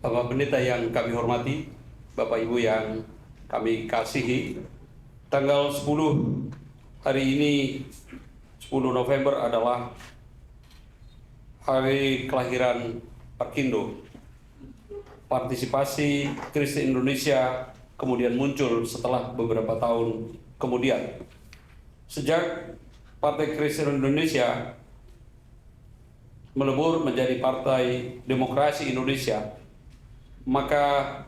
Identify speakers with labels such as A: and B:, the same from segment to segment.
A: Bapak Pendeta yang kami hormati, Bapak Ibu yang kami kasihi, tanggal 10 hari ini, 10 November adalah hari kelahiran Parkindo. Partisipasi Kristen Indonesia kemudian muncul setelah beberapa tahun kemudian. Sejak Partai Kristen Indonesia melebur menjadi Partai Demokrasi Indonesia, maka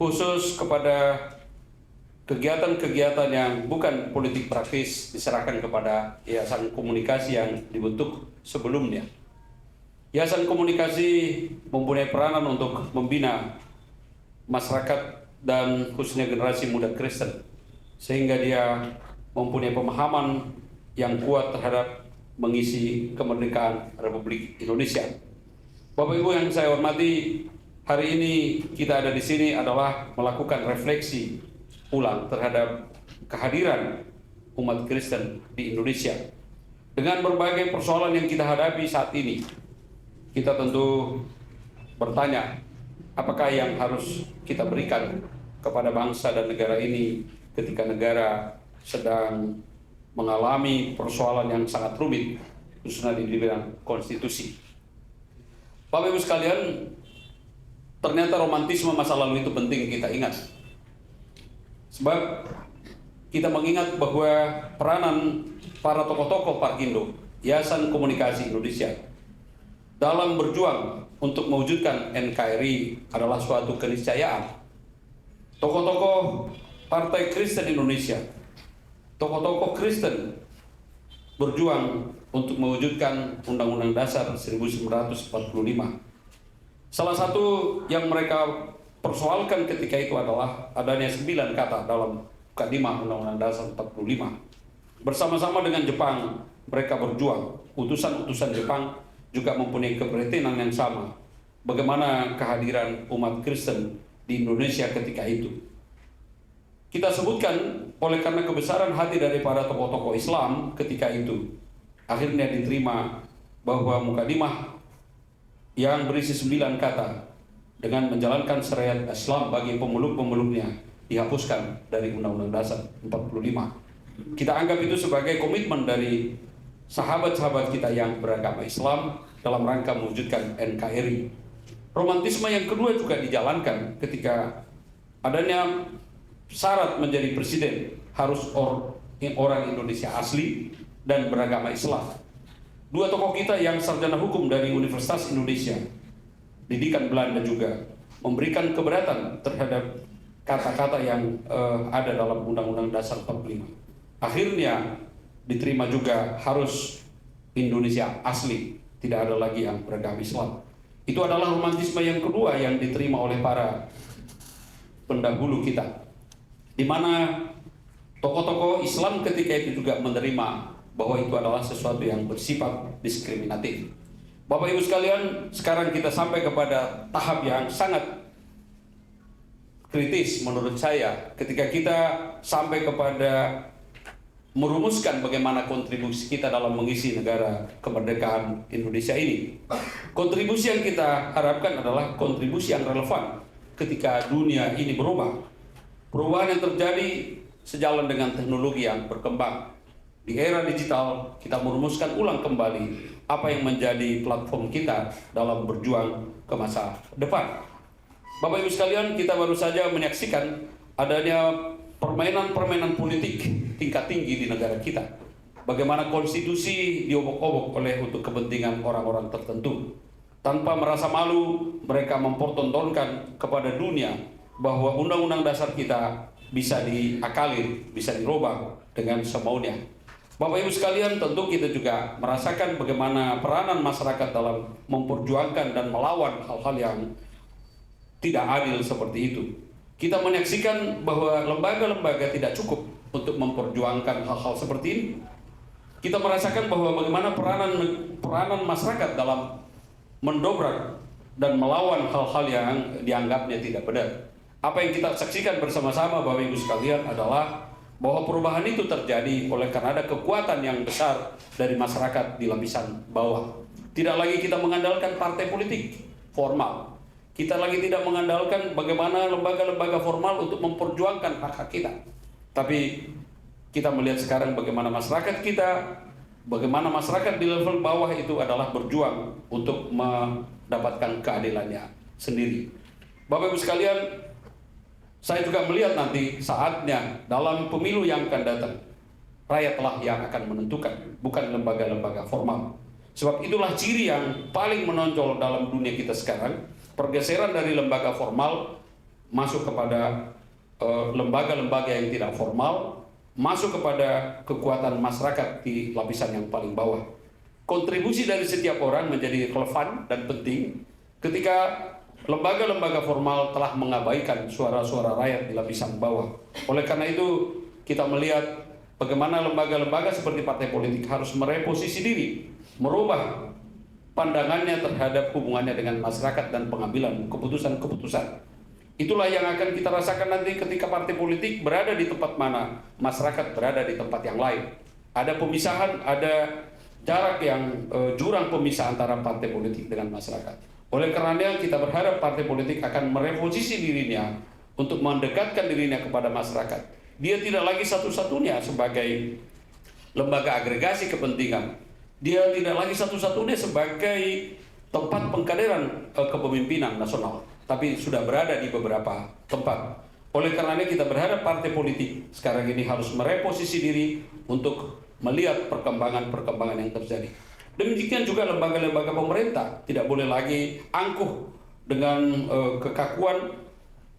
A: khusus kepada kegiatan-kegiatan yang bukan politik praktis diserahkan kepada Yayasan Komunikasi yang dibentuk sebelumnya. Yayasan Komunikasi mempunyai peranan untuk membina masyarakat dan khususnya generasi muda Kristen, sehingga dia mempunyai pemahaman yang kuat terhadap mengisi kemerdekaan Republik Indonesia. Bapak Ibu yang saya hormati, hari ini kita ada di sini adalah melakukan refleksi ulang terhadap kehadiran umat Kristen di Indonesia. Dengan berbagai persoalan yang kita hadapi saat ini, kita tentu bertanya, apakah yang harus kita berikan kepada bangsa dan negara ini ketika negara sedang mengalami persoalan yang sangat rumit, khususnya di bidang konstitusi. Bapak Ibu sekalian, ternyata romantisme masa lalu itu penting kita ingat. Sebab kita mengingat bahwa peranan para tokoh-tokoh Parkindo, Yayasan Komunikasi Indonesia, dalam berjuang untuk mewujudkan NKRI adalah suatu keniscayaan. Tokoh-tokoh Partai Kristen Indonesia, tokoh-tokoh Kristen berjuang untuk mewujudkan Undang-Undang Dasar 1945. Salah satu yang mereka persoalkan ketika itu adalah adanya 9 kata dalam Mukadimah Undang-Undang Dasar 45. Bersama-sama dengan Jepang, mereka berjuang. Utusan-utusan Jepang juga mempunyai keprihatinan yang sama. Bagaimana kehadiran umat Kristen di Indonesia ketika itu. Kita sebutkan oleh karena kebesaran hati dari para tokoh-tokoh Islam ketika itu, akhirnya diterima bahwa Mukadimah yang berisi 9 kata dengan menjalankan syariat Islam bagi pemeluk-pemeluknya dihapuskan dari Undang-Undang Dasar 45. Kita anggap itu sebagai komitmen dari sahabat-sahabat kita yang beragama Islam dalam rangka mewujudkan NKRI. Romantisme yang kedua juga dijalankan ketika adanya syarat menjadi presiden harus orang Indonesia asli dan beragama Islam. Dua tokoh kita yang sarjana hukum dari Universitas Indonesia, didikan Belanda juga, memberikan keberatan terhadap kata-kata yang ada dalam Undang-Undang Dasar 45. Akhirnya diterima juga harus Indonesia asli, tidak ada lagi yang beragama Islam. Itu adalah romantisme yang kedua yang diterima oleh para pendahulu kita, di mana tokoh-tokoh Islam ketika itu juga menerima bahwa itu adalah sesuatu yang bersifat diskriminatif. Bapak Ibu sekalian, sekarang kita sampai kepada tahap yang sangat kritis menurut saya ketika kita sampai kepada merumuskan bagaimana kontribusi kita dalam mengisi negara kemerdekaan Indonesia ini. Kontribusi yang kita harapkan adalah kontribusi yang relevan ketika dunia ini berubah. Perubahan yang terjadi sejalan dengan teknologi yang berkembang. Di era digital, kita merumuskan ulang kembali apa yang menjadi platform kita dalam berjuang ke masa depan. Bapak Ibu sekalian, kita baru saja menyaksikan adanya permainan-permainan politik tingkat tinggi di negara kita. Bagaimana konstitusi diobok-obok oleh untuk kepentingan orang-orang tertentu. Tanpa merasa malu, mereka mempertontonkan kepada dunia bahwa undang-undang dasar kita bisa diakali, bisa dirubah dengan semaunya. Bapak Ibu sekalian, tentu kita juga merasakan bagaimana peranan masyarakat dalam memperjuangkan dan melawan hal-hal yang tidak adil seperti itu. Kita menyaksikan bahwa lembaga-lembaga tidak cukup untuk memperjuangkan hal-hal seperti ini. Kita merasakan bahwa bagaimana peranan masyarakat dalam mendobrak dan melawan hal-hal yang dianggapnya tidak benar. Apa yang kita saksikan bersama-sama Bapak Ibu sekalian adalah bahwa perubahan itu terjadi oleh karena ada kekuatan yang besar dari masyarakat di lapisan bawah. Tidak lagi kita mengandalkan partai politik formal. Kita lagi tidak mengandalkan bagaimana lembaga-lembaga formal untuk memperjuangkan hak-hak kita. Tapi kita melihat sekarang bagaimana masyarakat kita, bagaimana masyarakat di level bawah itu adalah berjuang untuk mendapatkan keadilannya sendiri. Bapak Ibu sekalian, saya juga melihat nanti saatnya dalam pemilu yang akan datang, rakyatlah yang akan menentukan, bukan lembaga-lembaga formal. Sebab itulah ciri yang paling menonjol dalam dunia kita sekarang, pergeseran dari lembaga formal masuk kepada lembaga-lembaga yang tidak formal, masuk kepada kekuatan masyarakat di lapisan yang paling bawah. Kontribusi dari setiap orang menjadi relevan dan penting ketika lembaga-lembaga formal telah mengabaikan suara-suara rakyat di lapisan bawah. Oleh karena itu, kita melihat bagaimana lembaga-lembaga seperti partai politik harus mereposisi diri, merubah pandangannya terhadap hubungannya dengan masyarakat dan pengambilan keputusan-keputusan. Itulah yang akan kita rasakan nanti ketika partai politik berada di tempat mana masyarakat berada di tempat yang lain. Ada pemisahan, ada jarak yang jurang pemisah antara partai politik dengan masyarakat. Oleh karenanya kita berharap partai politik akan mereposisi dirinya untuk mendekatkan dirinya kepada masyarakat. Dia tidak lagi satu-satunya sebagai lembaga agregasi kepentingan. Dia tidak lagi satu-satunya sebagai tempat pengkaderan kepemimpinan nasional, tapi sudah berada di beberapa tempat. Oleh karenanya kita berharap partai politik sekarang ini harus mereposisi diri untuk melihat perkembangan-perkembangan yang terjadi. Demikian juga lembaga-lembaga pemerintah tidak boleh lagi angkuh dengan kekakuan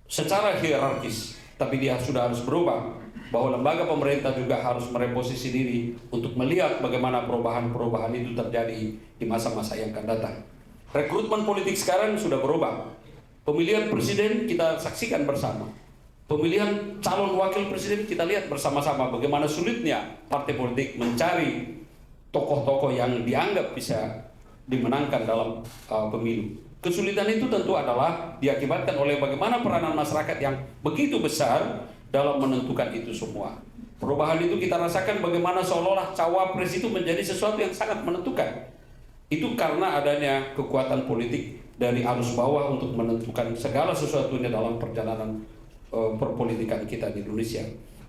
A: secara hierarkis, tapi dia sudah harus berubah, bahwa lembaga pemerintah juga harus mereposisi diri untuk melihat bagaimana perubahan-perubahan itu terjadi di masa-masa yang akan datang. Rekrutmen politik sekarang sudah berubah. Pemilihan presiden kita saksikan bersama. Pemilihan calon wakil presiden kita lihat bersama-sama bagaimana sulitnya partai politik mencari tokoh-tokoh yang dianggap bisa dimenangkan dalam pemilu. Kesulitan itu tentu adalah diakibatkan oleh bagaimana peranan masyarakat yang begitu besar dalam menentukan itu semua. Perubahan itu kita rasakan bagaimana seolah-olah cawapres itu menjadi sesuatu yang sangat menentukan. Itu karena adanya kekuatan politik dari arus bawah untuk menentukan segala sesuatunya dalam perjalanan perpolitikan kita di Indonesia.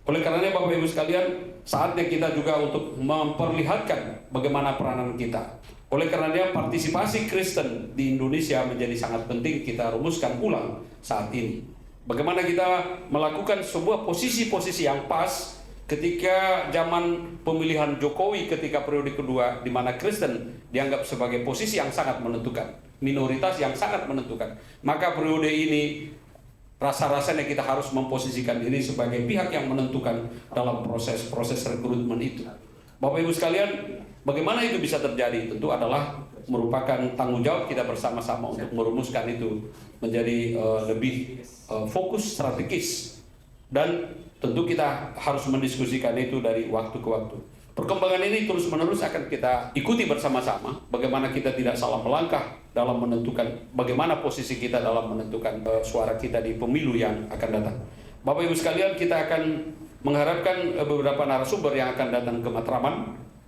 A: Oleh karenanya Bapak Ibu sekalian, saatnya kita juga untuk memperlihatkan bagaimana peranan kita. Oleh karenanya partisipasi Kristen di Indonesia menjadi sangat penting kita rumuskan ulang saat ini. Bagaimana kita melakukan sebuah posisi-posisi yang pas ketika zaman pemilihan Jokowi ketika periode kedua, di mana Kristen dianggap sebagai posisi yang sangat menentukan, minoritas yang sangat menentukan. Maka periode ini rasa-rasanya kita harus memposisikan diri sebagai pihak yang menentukan dalam proses rekrutmen itu. Bapak Ibu sekalian, bagaimana itu bisa terjadi? Tentu adalah merupakan tanggung jawab kita bersama-sama untuk merumuskan itu menjadi lebih fokus strategis, dan tentu kita harus mendiskusikan itu dari waktu ke waktu. Perkembangan ini terus-menerus akan kita ikuti bersama-sama, bagaimana kita tidak salah melangkah dalam menentukan bagaimana posisi kita dalam menentukan suara kita di pemilu yang akan datang. Bapak Ibu sekalian, kita akan mengharapkan beberapa narasumber yang akan datang ke Matraman,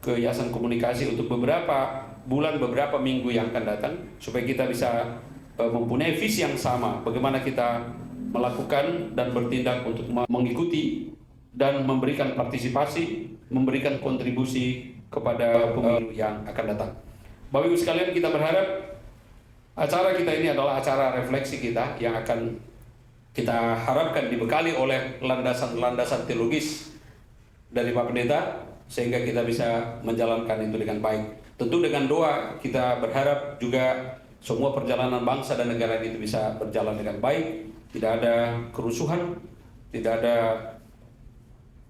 A: ke Yayasan Komunikasi untuk beberapa bulan, beberapa minggu yang akan datang, supaya kita bisa mempunyai visi yang sama, bagaimana kita melakukan dan bertindak untuk mengikuti dan memberikan partisipasi, memberikan kontribusi kepada pemilu yang akan datang. Bapak Ibu sekalian, kita berharap acara kita ini adalah acara refleksi kita yang akan kita harapkan dibekali oleh landasan-landasan teologis dari Pak Pendeta, sehingga kita bisa menjalankan itu dengan baik. Tentu dengan doa kita berharap juga semua perjalanan bangsa dan negara itu bisa berjalan dengan baik, tidak ada kerusuhan, tidak ada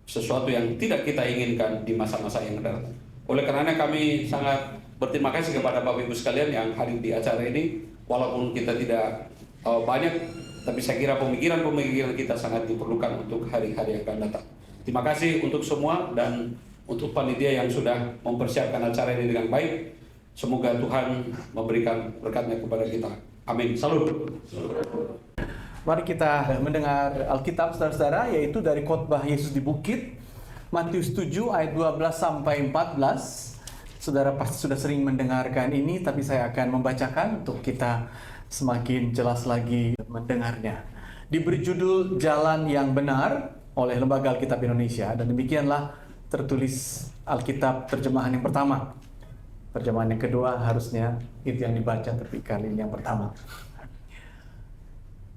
A: sesuatu yang tidak kita inginkan di masa-masa yang datang. Oleh karena kami sangat berterima kasih kepada Bapak Ibu sekalian yang hadir di acara ini, walaupun kita tidak banyak, tapi saya kira pemikiran-pemikiran kita sangat diperlukan untuk hari-hari yang akan datang. Terima kasih untuk semua dan untuk panitia yang sudah mempersiapkan acara ini dengan baik. Semoga Tuhan memberikan berkat-Nya kepada kita. Amin. Salut.
B: Mari kita mendengar Alkitab saudara-saudara, yaitu dari khotbah Yesus di Bukit, Matius 7 ayat 12 sampai 14. Saudara pasti sudah sering mendengarkan ini, tapi saya akan membacakan untuk kita semakin jelas lagi mendengarnya. Diberi judul Jalan yang Benar oleh Lembaga Alkitab Indonesia, dan demikianlah tertulis Alkitab terjemahan yang pertama. Terjemahan yang kedua harusnya itu yang dibaca, tapi kali ini yang pertama.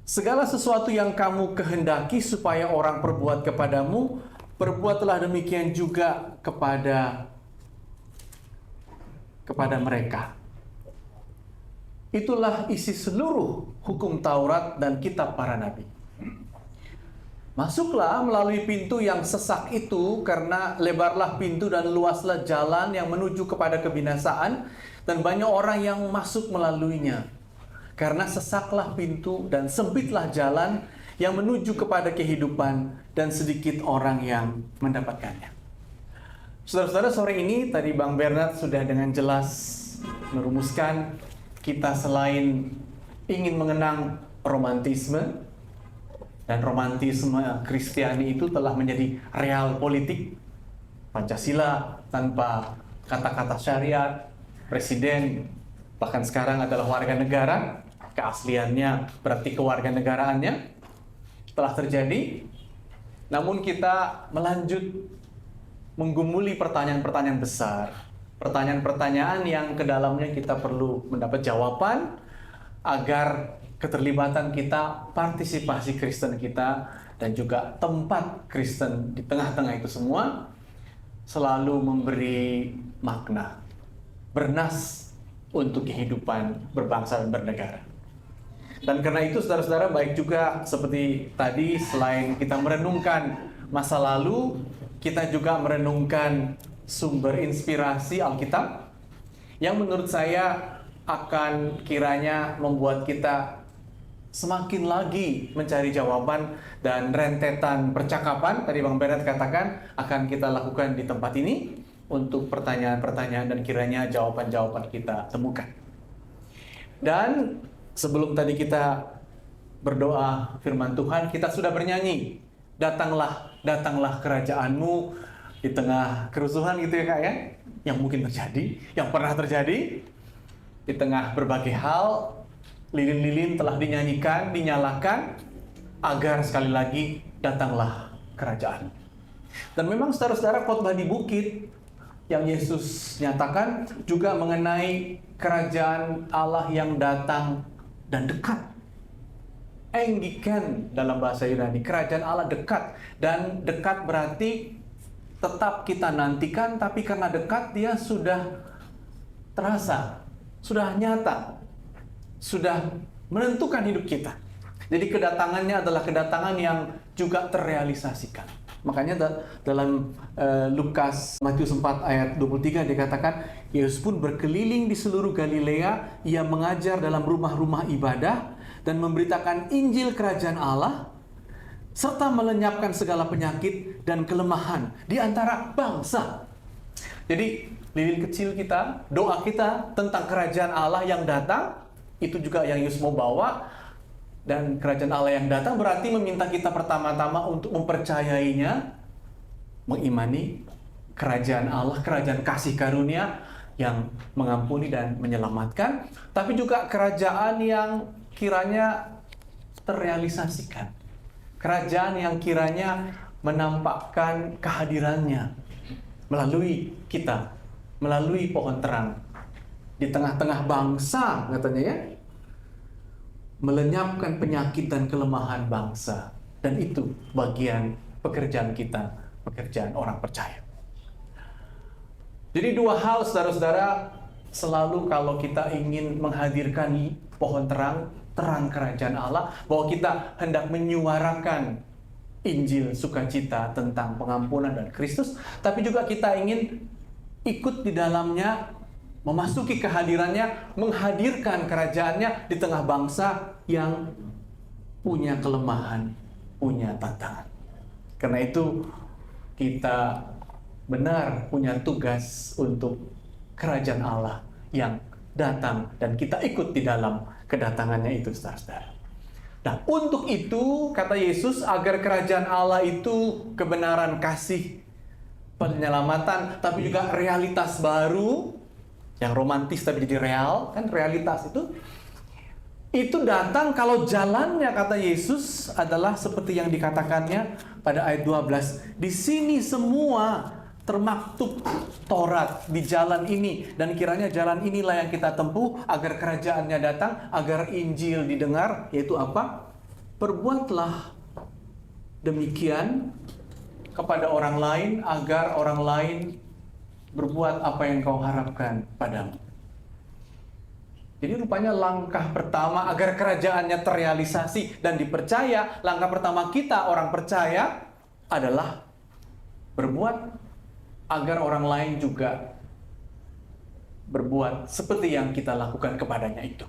B: Segala sesuatu yang kamu kehendaki supaya orang perbuat kepadamu, perbuatlah demikian juga kepada mereka. Itulah isi seluruh hukum Taurat dan kitab para nabi. Masuklah melalui pintu yang sesak itu, karena lebarlah pintu dan luaslah jalan yang menuju kepada kebinasaan, dan banyak orang yang masuk melaluinya. Karena sesaklah pintu dan sempitlah jalan yang menuju kepada kehidupan, dan sedikit orang yang mendapatkannya. Saudara-saudara, sore ini tadi Bang Bernard sudah dengan jelas merumuskan kita selain ingin mengenang romantisme, dan romantisme Kristiani itu telah menjadi real politik. Pancasila tanpa kata-kata syariat, presiden bahkan sekarang adalah warga negara, keasliannya berarti kewarganegaraannya telah terjadi. Namun kita melanjut menggumuli pertanyaan-pertanyaan besar, pertanyaan-pertanyaan yang ke dalamnya kita perlu mendapat jawaban agar keterlibatan kita, partisipasi Kristen kita, dan juga tempat Kristen di tengah-tengah itu semua selalu memberi makna, bernas untuk kehidupan berbangsa dan bernegara. Dan karena itu saudara-saudara, baik juga seperti tadi, selain kita merenungkan masa lalu, kita juga merenungkan sumber inspirasi Alkitab yang menurut saya akan kiranya membuat kita semakin lagi mencari jawaban, dan rentetan percakapan tadi Bang Bernard katakan akan kita lakukan di tempat ini untuk pertanyaan-pertanyaan dan kiranya jawaban-jawaban kita temukan. Dan sebelum tadi kita berdoa firman Tuhan, kita sudah bernyanyi, datanglah, datanglah kerajaanmu, di tengah kerusuhan gitu ya Kak ya, yang mungkin terjadi, yang pernah terjadi, di tengah berbagai hal, lilin-lilin telah dinyanyikan, dinyalakan, agar sekali lagi datanglah kerajaan. Dan memang saudara-saudara, khotbah di bukit yang Yesus nyatakan juga mengenai kerajaan Allah yang datang dan dekat. Enggiken dalam bahasa Yunani, kerajaan Allah dekat. Dan dekat berarti tetap kita nantikan, tapi karena dekat dia sudah terasa, sudah nyata, sudah menentukan hidup kita. Jadi kedatangannya adalah kedatangan yang juga terrealisasikan. Makanya dalam Matius 4 ayat 23 dikatakan, Yesus pun berkeliling di seluruh Galilea, ia mengajar dalam rumah-rumah ibadah dan memberitakan Injil kerajaan Allah, serta melenyapkan segala penyakit dan kelemahan di antara bangsa. Jadi lilin kecil kita, doa kita tentang kerajaan Allah yang datang, itu juga yang Yesus mau bawa. Dan kerajaan Allah yang datang berarti meminta kita pertama-tama untuk mempercayainya, mengimani kerajaan Allah, kerajaan kasih karunia yang mengampuni dan menyelamatkan, tapi juga kerajaan yang kiranya terrealisasikan, kerajaan yang kiranya menampakkan kehadirannya melalui kita, melalui pohon terang di tengah-tengah bangsa, katanya ya, melenyapkan penyakit dan kelemahan bangsa. Dan itu bagian pekerjaan kita, pekerjaan orang percaya. Jadi dua hal saudara-saudara, selalu kalau kita ingin menghadirkan pohon terang, terang kerajaan Allah, bahwa kita hendak menyuarakan Injil sukacita tentang pengampunan dan Kristus, tapi juga kita ingin ikut di dalamnya, memasuki kehadirannya, menghadirkan kerajaannya di tengah bangsa yang punya kelemahan, punya tantangan. Karena itu kita benar punya tugas untuk kerajaan Allah yang datang, dan kita ikut di dalam kedatangannya itu, saudara-saudara. Nah, untuk itu, kata Yesus, agar kerajaan Allah itu kebenaran, kasih, penyelamatan, tapi juga realitas baru, yang romantis tapi jadi real, kan realitas itu, itu datang kalau jalannya, kata Yesus, adalah seperti yang dikatakannya pada ayat 12. Di sini semua termaktub Taurat di jalan ini, dan kiranya jalan inilah yang kita tempuh agar kerajaannya datang, agar Injil didengar, yaitu apa? Perbuatlah demikian kepada orang lain agar orang lain berbuat apa yang kau harapkan padamu. Jadi rupanya langkah pertama agar kerajaannya terrealisasi dan dipercaya, langkah pertama kita orang percaya adalah berbuat agar orang lain juga berbuat seperti yang kita lakukan kepadanya itu.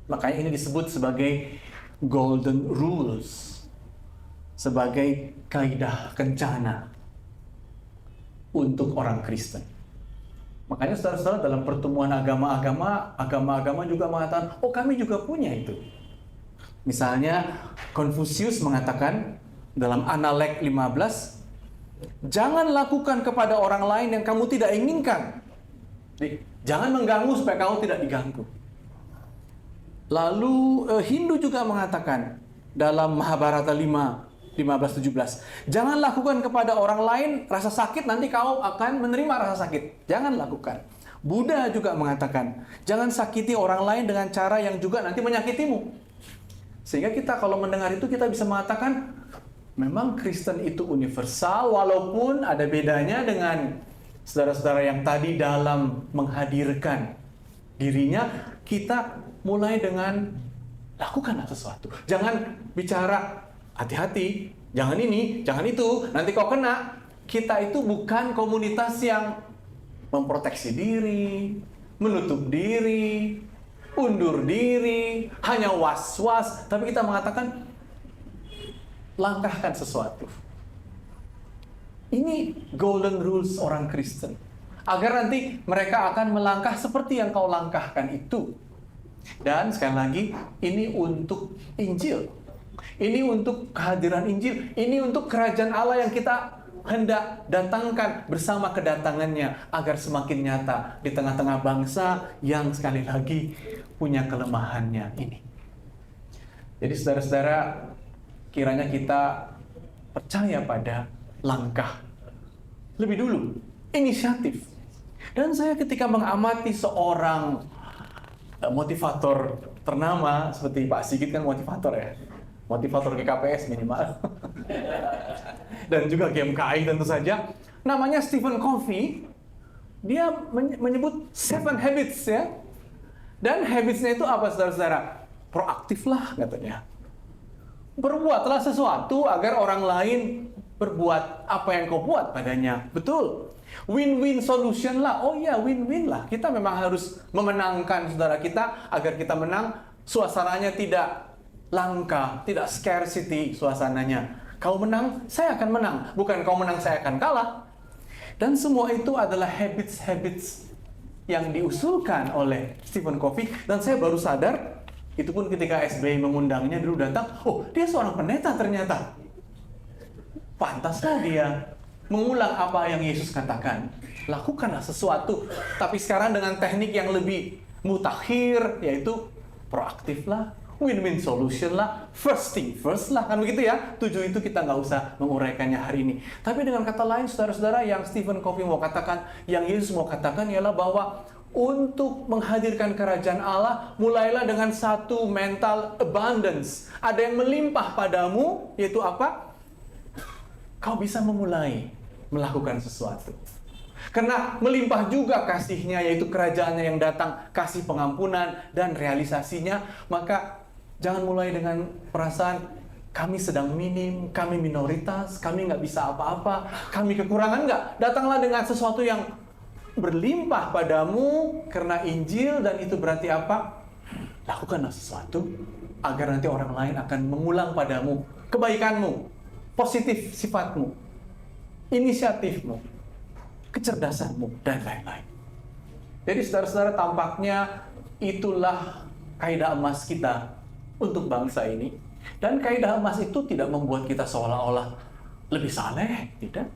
B: Makanya ini disebut sebagai golden rules, sebagai kaidah kencana untuk orang Kristen. Makanya saudara-saudara, dalam pertemuan agama-agama juga mengatakan, oh kami juga punya itu. Misalnya Konfusius mengatakan dalam Analek 15, jangan lakukan kepada orang lain yang kamu tidak inginkan. Jadi, jangan mengganggu supaya kamu tidak diganggu. Lalu Hindu juga mengatakan dalam Mahabharata 15:17, jangan lakukan kepada orang lain rasa sakit, nanti kau akan menerima rasa sakit. Jangan lakukan. Buddha juga mengatakan, jangan sakiti orang lain dengan cara yang juga nanti menyakitimu. Sehingga kita kalau mendengar itu kita bisa mengatakan, memang Kristen itu universal, walaupun ada bedanya dengan saudara-saudara yang tadi dalam menghadirkan dirinya. Kita mulai dengan lakukanlah sesuatu. Jangan bicara hati-hati, jangan ini, jangan itu, nanti kau kena. Kita itu bukan komunitas yang memproteksi diri, menutup diri, undur diri, hanya was-was. Tapi kita mengatakan, langkahkan sesuatu. Ini golden rules orang Kristen. Agar nanti mereka akan melangkah seperti yang kau langkahkan itu. Dan sekali lagi, ini untuk Injil. Ini untuk kehadiran Injil. Ini untuk kerajaan Allah yang kita hendak datangkan bersama kedatangannya, agar semakin nyata di tengah-tengah bangsa yang sekali lagi punya kelemahannya ini. Jadi saudara-saudara, kiranya kita percaya pada langkah lebih dulu, inisiatif. Dan saya ketika mengamati seorang motivator ternama seperti Pak Sigit, kan motivator ya, motivator GKPS minimal, dan juga GMKI tentu saja, namanya Stephen Covey. Dia menyebut 7 habits ya, dan habitsnya itu apa saudara-saudara? Proaktiflah katanya. Berbuatlah sesuatu agar orang lain berbuat apa yang kau buat padanya. Betul. Win-win solution lah. Oh iya, win-win lah. Kita memang harus memenangkan saudara kita agar kita menang. Suasananya tidak langka, tidak scarcity suasananya. Kau menang, saya akan menang. Bukan kau menang, saya akan kalah. Dan semua itu adalah habits-habits yang diusulkan oleh Stephen Covey. Dan saya baru sadar, itu pun ketika SBY mengundangnya dulu datang, oh dia seorang pendeta ternyata. Pantaslah dia mengulang apa yang Yesus katakan. Lakukanlah sesuatu, tapi sekarang dengan teknik yang lebih mutakhir, yaitu proaktif lah, win-win solution lah, first thing first lah, kan begitu ya. 7 itu kita nggak usah menguraikannya hari ini. Tapi dengan kata lain, saudara-saudara, yang Stephen Covey mau katakan, yang Yesus mau katakan ialah bahwa untuk menghadirkan kerajaan Allah, mulailah dengan satu mental abundance. Ada yang melimpah padamu, yaitu apa? Kau bisa memulai melakukan sesuatu. Karena melimpah juga kasihnya, yaitu kerajaannya yang datang, kasih pengampunan dan realisasinya. Maka jangan mulai dengan perasaan kami sedang minim, kami minoritas, kami nggak bisa apa-apa, kami kekurangan. Nggak. Datanglah dengan sesuatu yang berlimpah padamu karena Injil, dan itu berarti apa? Lakukanlah sesuatu agar nanti orang lain akan mengulang padamu kebaikanmu, positif sifatmu, inisiatifmu, kecerdasanmu, dan lain-lain. Jadi saudara-saudara, tampaknya itulah kaidah emas kita untuk bangsa ini. Dan kaidah emas itu tidak membuat kita seolah-olah lebih saleh, tidak.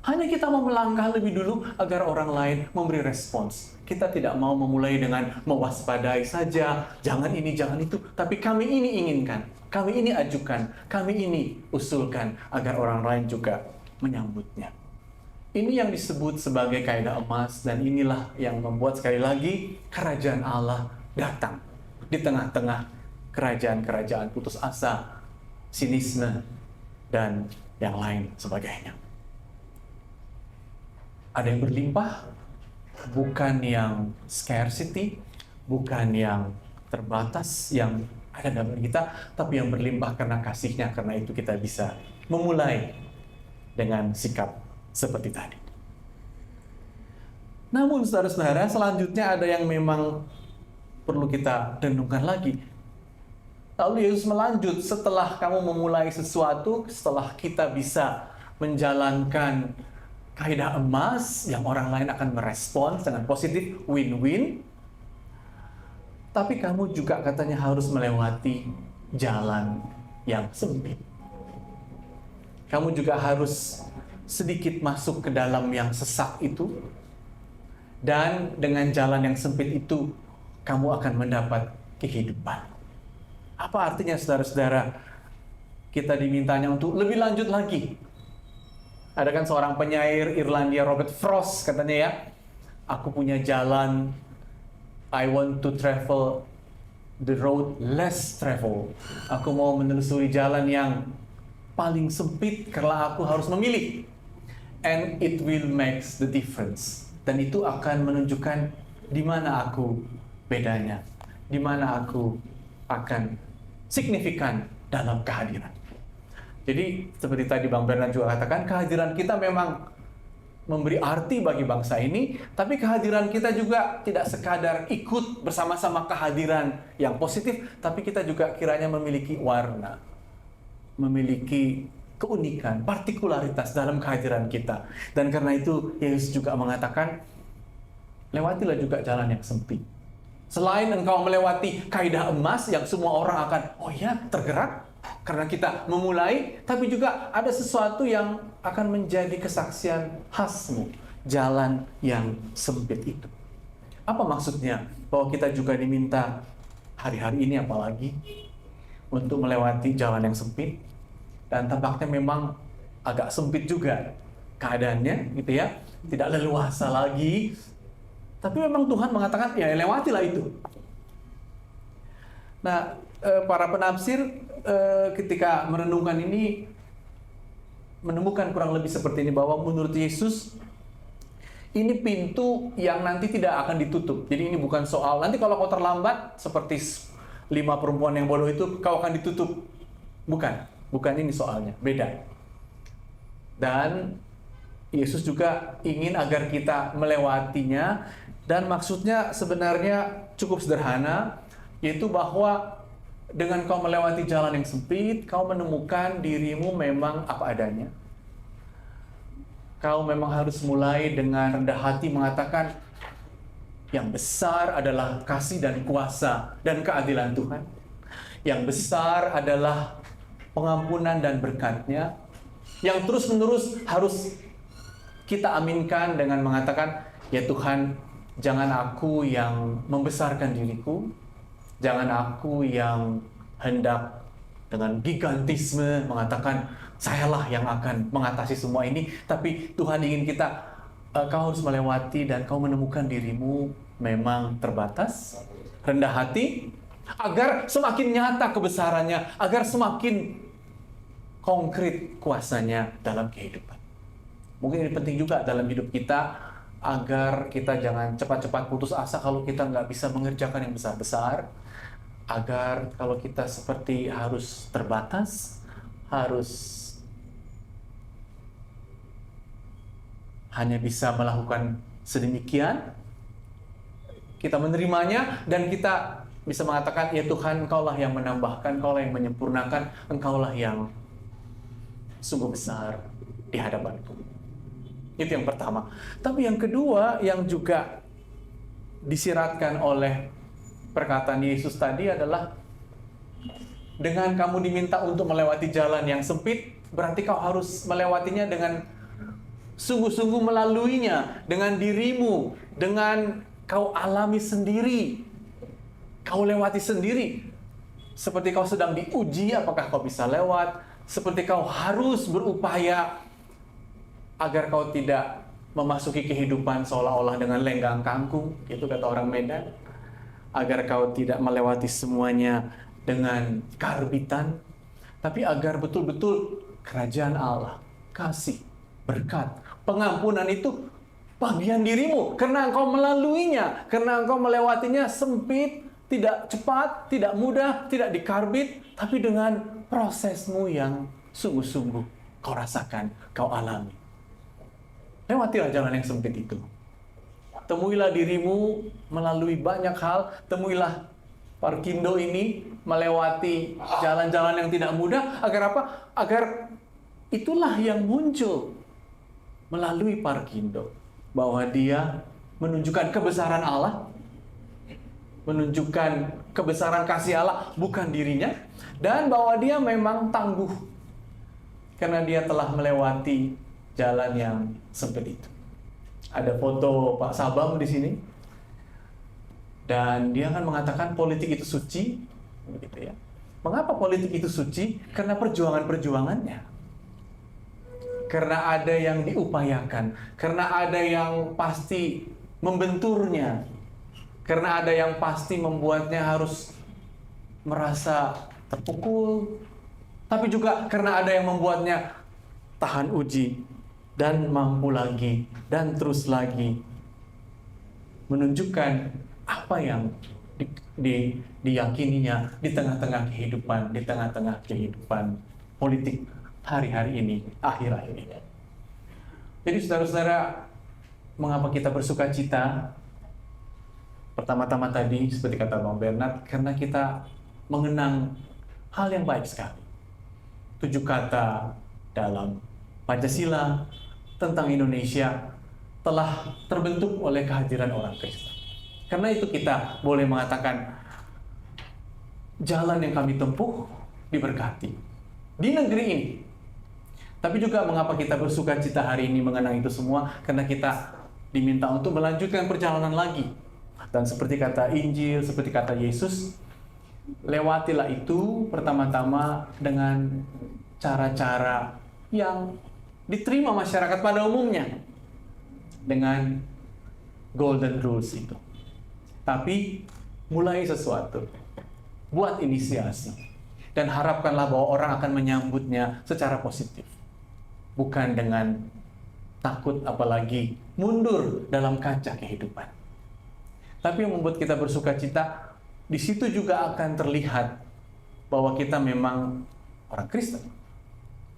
B: Hanya kita mau melangkah lebih dulu agar orang lain memberi respons Kita tidak mau memulai dengan mewaspadai saja, jangan ini, jangan itu. Tapi kami ini inginkan, kami ini ajukan, kami ini usulkan agar orang lain juga menyambutnya. Ini yang disebut sebagai kaidah emas, dan inilah yang membuat sekali lagi kerajaan Allah datang di tengah-tengah kerajaan-kerajaan putus asa, sinisme, dan yang lain sebagainya. Ada yang berlimpah, bukan yang scarcity, bukan yang terbatas yang ada dalam kita, tapi yang berlimpah karena kasih-Nya. Karena itu kita bisa memulai dengan sikap seperti tadi. Namun saudara-saudara, selanjutnya ada yang memang perlu kita renungkan lagi. Lalu Yesus melanjut, setelah kamu memulai sesuatu, setelah kita bisa menjalankan kaidah emas yang orang lain akan merespons dengan positif, win-win. Tapi kamu juga katanya harus melewati jalan yang sempit. Kamu juga harus sedikit masuk ke dalam yang sesak itu. Dan dengan jalan yang sempit itu, kamu akan mendapat kehidupan. Apa artinya saudara-saudara? Kita dimintanya untuk lebih lanjut lagi. Ada kan seorang penyair Irlandia, Robert Frost, katanya ya, aku punya jalan, I want to travel the road less travel. Aku mau menelusuri jalan yang paling sempit karena aku harus memilih. And it will make the difference. Dan itu akan menunjukkan di mana aku bedanya, di mana aku akan signifikan dalam kehadiran. Jadi seperti tadi Bang Bernard juga katakan, kehadiran kita memang memberi arti bagi bangsa ini, tapi kehadiran kita juga tidak sekadar ikut bersama-sama kehadiran yang positif, tapi kita juga kiranya memiliki warna, memiliki keunikan, partikularitas dalam kehadiran kita. Dan karena itu Yesus juga mengatakan, lewatilah juga jalan yang sempit. Selain engkau melewati kaidah emas yang semua orang akan, oh ya, tergerak karena kita memulai, tapi juga ada sesuatu yang akan menjadi kesaksian khasmu, jalan yang sempit itu. Apa maksudnya? Bahwa kita juga diminta hari-hari ini apalagi untuk melewati jalan yang sempit, dan tampaknya memang agak sempit juga keadaannya, gitu ya, tidak leluasa lagi. Tapi memang Tuhan mengatakan, ya lewatilah itu. Nah, para penafsir ketika merenungkan ini menemukan kurang lebih seperti ini, bahwa menurut Yesus ini pintu yang nanti tidak akan ditutup. Jadi ini bukan soal nanti kalau kau terlambat seperti 5 perempuan yang bodoh itu kau akan ditutup. Bukan ini soalnya, beda. Dan Yesus juga ingin agar kita melewatinya, dan maksudnya sebenarnya cukup sederhana, yaitu bahwa dengan kau melewati jalan yang sempit, kau menemukan dirimu memang apa adanya. Kau memang harus mulai dengan rendah hati mengatakan, yang besar adalah kasih dan kuasa dan keadilan Tuhan. Yang besar adalah pengampunan dan berkat-Nya, yang terus-menerus harus kita aminkan dengan mengatakan, ya Tuhan, jangan aku yang membesarkan diriku, jangan aku yang hendak dengan gigantisme mengatakan, sayalah yang akan mengatasi semua ini. Tapi Tuhan ingin kita, kau harus melewati dan kau menemukan dirimu memang terbatas, rendah hati, agar semakin nyata kebesarannya, agar semakin konkret kuasanya dalam kehidupan. Mungkin ini penting juga dalam hidup kita, agar kita jangan cepat-cepat putus asa kalau kita nggak bisa mengerjakan yang besar-besar, agar kalau kita seperti harus terbatas, harus hanya bisa melakukan sedemikian, kita menerimanya dan kita bisa mengatakan, ya Tuhan, Engkaulah yang menambahkan, Engkaulah yang menyempurnakan, Engkaulah yang sungguh besar di hadapanku. Itu yang pertama. Tapi yang kedua yang juga disiratkan oleh perkataan Yesus tadi adalah, dengan kamu diminta untuk melewati jalan yang sempit, berarti kau harus melewatinya dengan sungguh-sungguh, melaluinya dengan dirimu, dengan kau alami sendiri, kau lewati sendiri. Seperti kau sedang diuji, apakah kau bisa lewat? Seperti kau harus berupaya agar kau tidak memasuki kehidupan seolah-olah dengan lenggang kangkung, itu kata orang Medan. Agar kau tidak melewati semuanya dengan karbitan, tapi agar betul-betul kerajaan Allah, kasih, berkat, pengampunan itu bagian dirimu. Karena engkau melaluinya, karena engkau melewatinya sempit, tidak cepat, tidak mudah, tidak dikarbit, tapi dengan prosesmu yang sungguh-sungguh kau rasakan, kau alami. Lewatilah jalan yang sempit itu. Temuilah dirimu melalui banyak hal. Temuilah Parkindo ini melewati jalan-jalan yang tidak mudah. Agar apa? Agar itulah yang muncul melalui Parkindo. Bahwa dia menunjukkan kebesaran Allah, menunjukkan kebesaran kasih Allah, bukan dirinya. Dan bahwa dia memang tangguh. Karena dia telah melewati jalan yang sempit itu. Ada foto Pak Sabam di sini. Dan dia akan mengatakan politik itu suci, begitu ya. Mengapa politik itu suci? Karena perjuangan-perjuangannya. Karena ada yang diupayakan, karena ada yang pasti membenturnya, karena ada yang pasti membuatnya harus merasa terpukul, tapi juga karena ada yang membuatnya tahan uji dan mampu lagi dan terus lagi menunjukkan apa yang diyakininya di tengah-tengah kehidupan politik hari-hari ini, akhir-akhir ini. Jadi saudara-saudara, mengapa kita bersuka cita? Pertama-tama tadi, seperti kata Bang Bernard, karena kita mengenang hal yang baik sekali. 7 kata dalam Pancasila tentang Indonesia telah terbentuk oleh kehadiran orang Kristen. Karena itu kita boleh mengatakan jalan yang kami tempuh diberkati di negeri ini. Tapi juga mengapa kita bersuka cita hari ini mengenang itu semua? Karena kita diminta untuk melanjutkan perjalanan lagi. Dan seperti kata Injil, seperti kata Yesus, lewatilah itu pertama-tama dengan cara-cara yang diterima masyarakat pada umumnya dengan golden rules itu. Tapi mulai sesuatu, buat inisiasi, dan harapkanlah bahwa orang akan menyambutnya secara positif, bukan dengan takut apalagi mundur dalam kancah kehidupan. Tapi yang membuat kita bersuka cita, di situ juga akan terlihat bahwa kita memang orang Kristen.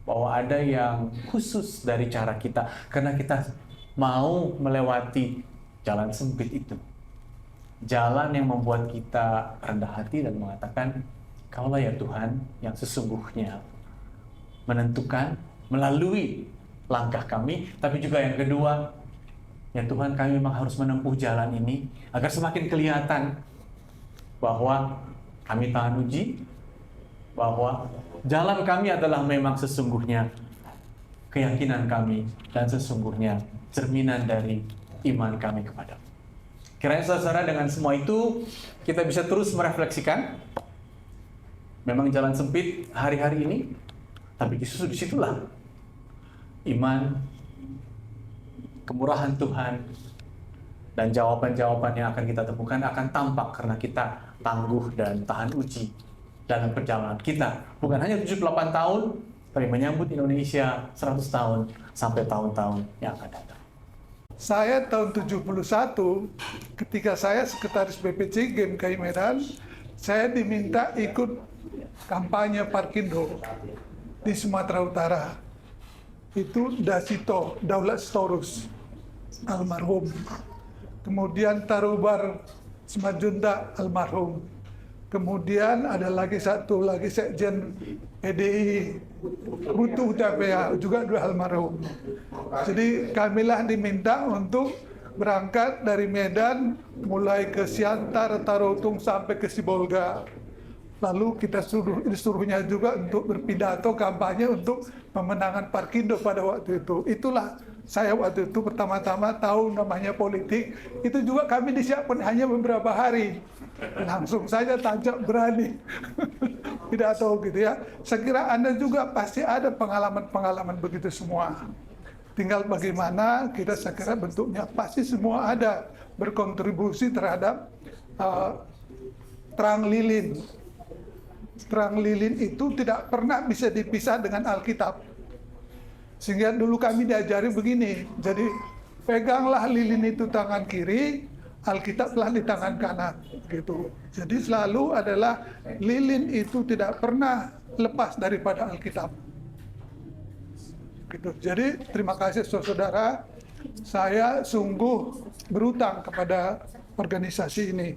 B: Bahwa ada yang khusus dari cara kita, karena kita mau melewati jalan sempit itu. Jalan yang membuat kita rendah hati dan mengatakan, Kaulah ya Tuhan yang sesungguhnya menentukan melalui langkah kami. Tapi juga yang kedua, ya Tuhan, kami memang harus menempuh jalan ini agar semakin kelihatan bahwa kami tahan uji, bahwa jalan kami adalah memang sesungguhnya keyakinan kami dan sesungguhnya cerminan dari iman kami kepada-Mu. Kiranya saudara, dengan semua itu kita bisa terus merefleksikan. Memang jalan sempit hari-hari ini, tapi justru disitulah iman, kemurahan Tuhan, dan jawaban-jawaban yang akan kita temukan akan tampak karena kita tangguh dan tahan uji dalam perjalanan kita. Bukan hanya 78 tahun, tapi menyambut Indonesia 100 tahun sampai tahun-tahun yang akan datang.
C: Saya tahun 71, ketika saya sekretaris BPC GMKI Medan, saya diminta ikut kampanye Parkindo di Sumatera Utara. Itu Dasito, Daulat Storus, almarhum. Kemudian Tarubar Semajunda, almarhum. Kemudian ada lagi satu lagi Sekjen PDI Butuh TPA, juga dua almarhum. Jadi kamilah diminta untuk berangkat dari Medan mulai ke Siantar, Tarutung sampai ke Sibolga. Lalu kita disuruhnya juga untuk berpidato kampanye untuk pemenangan Parkindo pada waktu itu. Itulah saya waktu itu pertama-tama tahu namanya politik, itu juga kami disiapkan hanya beberapa hari. Langsung saja tancap berani. Tidak tahu gitu ya. Saya kira Anda juga pasti ada pengalaman-pengalaman begitu semua. Tinggal bagaimana kita, saya kira bentuknya pasti semua ada berkontribusi terhadap terang lilin. Terang lilin itu tidak pernah bisa dipisah dengan Alkitab. Sehingga dulu kami diajari begini, jadi peganglah lilin itu tangan kiri, Alkitablah di tangan kanan, gitu. Jadi selalu adalah lilin itu tidak pernah lepas daripada Alkitab. Gitu. Jadi terima kasih saudara, saya sungguh berutang kepada organisasi ini.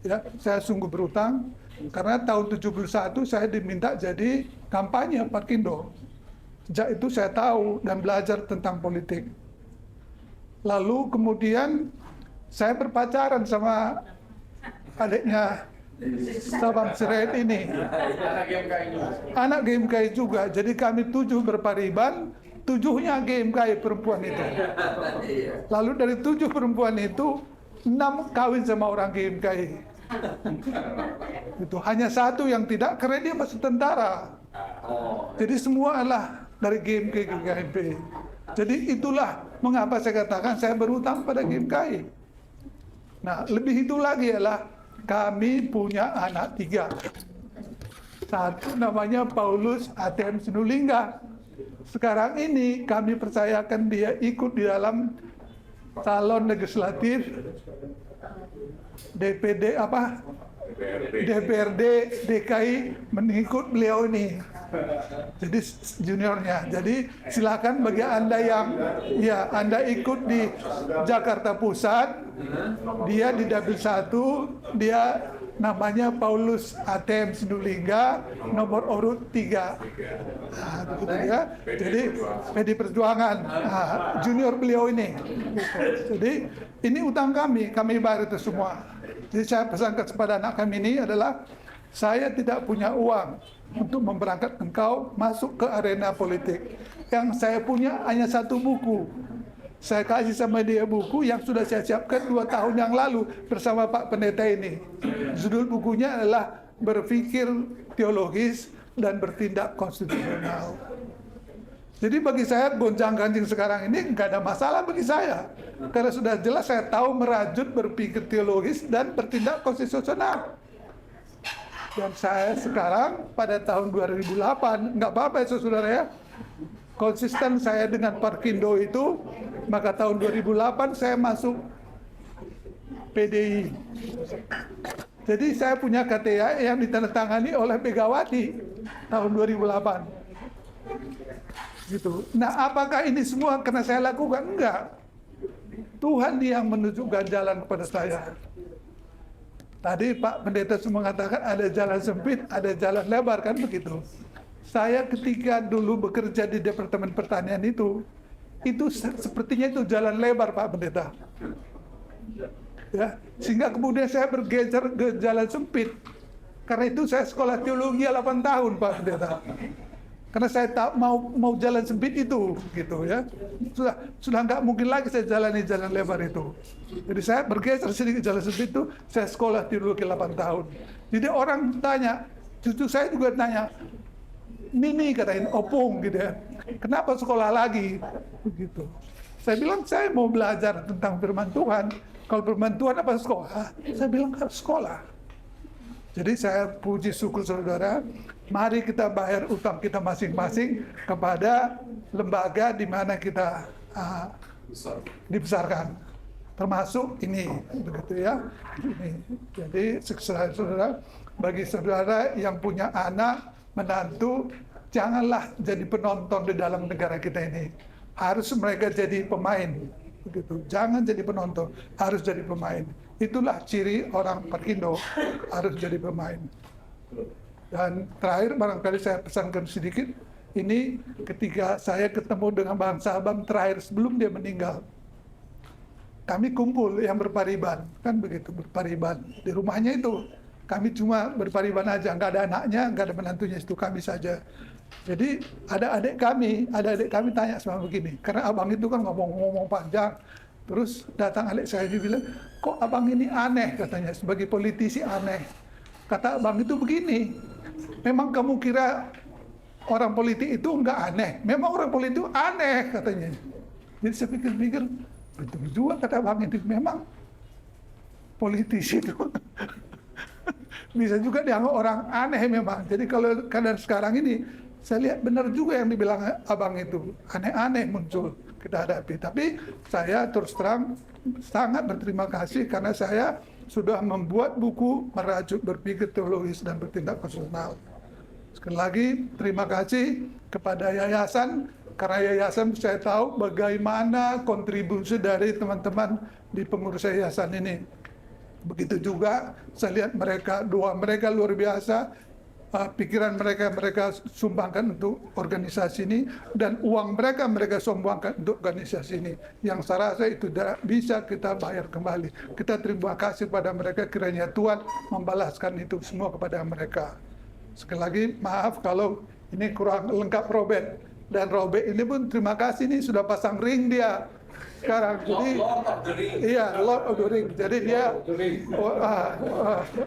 C: Ya, saya sungguh berutang karena tahun 71 saya diminta jadi kampanye Parkindo. Sejak itu saya tahu dan belajar tentang politik. Lalu kemudian saya berpacaran sama adiknya Sabang Sirait ini. Anak GMKI juga. Jadi kami 7 berpariban, 7-nya GMKI perempuan itu. Lalu dari 7 perempuan itu 6 kawin sama orang GMKI. Itu hanya 1 yang tidak, karena dia masih tentara. Jadi semua adalah dari GMKI ke GMP. Jadi itulah mengapa saya katakan saya berutang pada GMKI. Nah, lebih itu lagi adalah kami punya anak 3. Satu namanya Paulus ATM Sinulinga. Sekarang ini kami percayakan dia ikut di dalam calon legislatif DPRD DKI mengikut beliau ini. Jadi juniornya. Jadi silakan bagi Anda yang Anda ikut di Jakarta Pusat, dia di Dapil 1, dia namanya Paulus ATM Sinulinga, nomor urut 3. Nah, begitu ya. Jadi PD Perjuangan, junior beliau ini. Jadi ini utang kami bayar itu semua. Jadi saya pesankan kepada anak kami ini adalah, saya tidak punya uang untuk memberangkatkan engkau masuk ke arena politik. Yang saya punya hanya 1 buku. Saya kasih sama dia buku yang sudah saya siapkan 2 tahun yang lalu bersama Pak Pendeta ini. Judul bukunya adalah Berpikir Teologis dan Bertindak Konstitusional. Jadi bagi saya gonjang-ganjing sekarang ini nggak ada masalah bagi saya. Karena sudah jelas saya tahu merajut berpikir teologis dan bertindak konstitusional. Dan saya sekarang pada tahun 2008, nggak apa-apa ya saudara ya, konsisten saya dengan Parkindo itu, maka tahun 2008 saya masuk PDI. Jadi saya punya KTA yang ditandatangani oleh Megawati tahun 2008. Gitu. Nah, apakah ini semua karena saya lakukan? Enggak. Tuhan yang menunjukkan jalan kepada saya. Tadi Pak Pendeta mengatakan ada jalan sempit, ada jalan lebar, kan begitu. Saya ketika dulu bekerja di Departemen Pertanian itu sepertinya itu jalan lebar Pak Pendeta. Ya, sehingga kemudian saya bergeser ke jalan sempit. Karena itu saya sekolah teologi 8 tahun Pak Pendeta. Karena saya tak mau jalan sempit itu, gitu ya. Sudah nggak mungkin lagi saya jalani jalan lebar itu. Jadi saya bergeser sedikit jalan sempit itu, saya sekolah teologi 8 tahun. Jadi orang tanya, cucu saya juga tanya, Mini katain opung gitu ya. Kenapa sekolah lagi? Begitu. Saya bilang saya mau belajar tentang firman Tuhan. Kalau firman Tuhan apa sekolah? Saya bilang harus sekolah. Jadi saya puji syukur saudara, mari kita bayar utang kita masing-masing kepada lembaga di mana kita dibesarkan. Termasuk ini, begitu ya. Ini. Jadi saudara, bagi saudara yang punya anak, menantu, janganlah jadi penonton di dalam negara kita ini. Harus mereka jadi pemain. Begitu. Jangan jadi penonton, harus jadi pemain. Itulah ciri orang Parkindo, harus jadi pemain. Dan terakhir barangkali saya pesankan sedikit, ini ketika saya ketemu dengan Bang Sabam terakhir sebelum dia meninggal. Kami kumpul yang berpariban, kan begitu, berpariban. Di rumahnya itu, kami cuma berpariban aja, nggak ada anaknya, nggak ada menantunya, itu kami saja. Jadi ada adik kami tanya sama begini, karena abang itu kan ngomong-ngomong panjang. Terus datang adik saya, dia bilang, kok abang ini aneh katanya, sebagai politisi aneh. Kata abang itu begini, memang kamu kira orang politik itu enggak aneh? Memang orang politik itu aneh katanya. Jadi saya pikir-pikir, betul juga kata abang itu, memang politisi itu bisa juga dianggap orang aneh memang. Jadi kalau keadaan sekarang ini, saya lihat benar juga yang dibilang abang itu, aneh-aneh muncul kita hadapi. Tapi saya terus terang sangat berterima kasih karena saya sudah membuat buku Merajut Berpikir Teologis dan Bertindak Konstitusional. Sekali lagi terima kasih kepada yayasan, karena yayasan saya tahu bagaimana kontribusi dari teman-teman di pengurus yayasan ini. Begitu juga saya lihat mereka luar biasa. Pikiran mereka sumbangkan untuk organisasi ini, dan uang mereka sumbangkan untuk organisasi ini, yang saya rasa itu tidak bisa kita bayar kembali. Kita terima kasih pada mereka, kiranya Tuhan membalaskan itu semua kepada mereka. Sekali lagi maaf kalau ini kurang lengkap Robert, dan Robert ini pun terima kasih, ini sudah pasang ring dia sekarang. Jadi iya, Lord of the Ring. Jadi dia